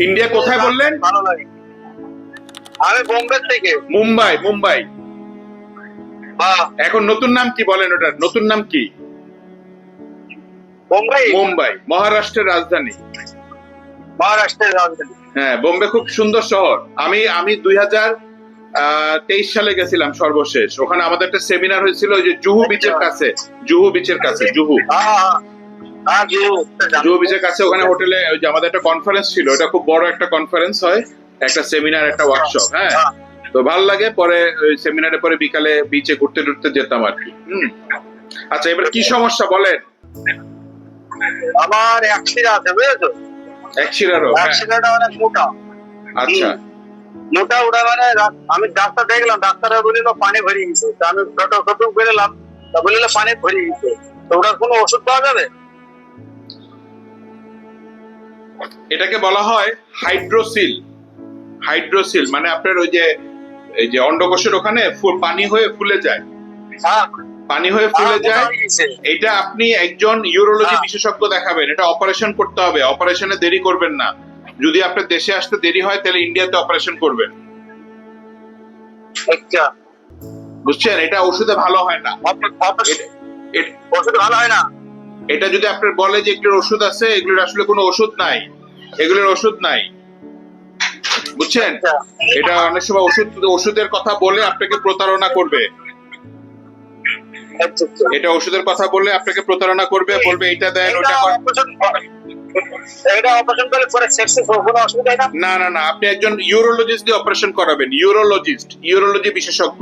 India কোথায় বললেন? ভালো লাগে। আমি বোম্বে থেকে। মুম্বাই। মুম্বাই। হ্যাঁ, এখন নতুন নাম কি বলেন? ওটার নতুন নাম কি? বোম্বাই মুম্বাই মহারাষ্ট্রের রাজধানী। মহারাষ্ট্রের রাজধানী। হ্যাঁ, বোম্বে খুব সুন্দর শহর। আমি 2023 সালে গেছিলাম সর্বশেষ। ওখানে আমাদের একটা সেমিনার হয়েছিল ওই যে জুহু বিচের কাছে। জুহু বিচের কাছে, জুহু হ্যাঁ হ্যাঁ, জুহু বিচের কাছে ওখানে হোটেলে ওই যে আমাদের একটা কনফারেন্স ছিল। এটা খুব বড় একটা কনফারেন্স হয়, একটা সেমিনার, একটা ওয়ার্কশপ। হ্যাঁ, তো ভালো লাগে। পরে ওই সেমিনারে পরে বিকালে বিচে ঘুরতে ঘুরতে যেতাম আর কি। আচ্ছা, এবার কি সমস্যা বলেন? আমার অ্যাক্সিডেন্ট আছে, বুঝেছো? একশিরারও? হ্যাঁ। অ্যাক্সিডেন্টটা অনেক মোটা। আচ্ছা, মোটা ওটা মানে আমি ডাক্তার দেখলাম, ডাক্তাররা বলিল পানি ভরিয়ে গেছে। তা আমি ফটো বেরোলাম, তা বলিল পানি ভরিয়ে গেছে। তো ওটার কোনো ওষুধ পাওয়া যাবে? এটাকে বলা হয় হাইড্রোসিল। হাইড্রোসিল মানে আপনার ওই যে এই যে অন্ডকোষের ওখানে পানি হয়ে ফুলে যায়। হ্যাঁ, পানি হয়ে ফুলে মোটা যায়। হয়ে গেছে। এটা আপনি একজন ইউরোলজি হ্যাঁ। বিশেষজ্ঞ দেখাবেন। এটা অপারেশন করতে হবে, অপারেশনে দেরি করবেন না। যদি আপনার দেশে আসতে দেরি হয় তাহলে ইন্ডিয়াতে অপারেশন করবেন, আচ্ছা, বুঝছেন? এটা ওষুধে ভালো হয় না। ওষুধ ভালো হয় না। এটা যদি আপনার বলে যে এগুলোর ওষুধ আছে, এগুলোর আসলে কোনো ওষুধ নাই, এগুলোর ওষুধ নাই, বুঝছেন? আচ্ছা। এটা অনেক সময় ওষুধের কথা বলে আপনাকে প্রতারণা করবে। আচ্ছা, আচ্ছা। এটা ওষুধের কথা বলে আপনাকে প্রতারণা করবে, বলবে এটা দেন, এটা ওটা করেন। এটা অপারেশন করলে পরে সাকসেস হবে, কোনো অসুবিধা হয় না? না না না, আপনি একজন ইউরোলজিস্ট দিয়ে অপারেশন করাবেন। ইউরোলজি বিশেষজ্ঞ।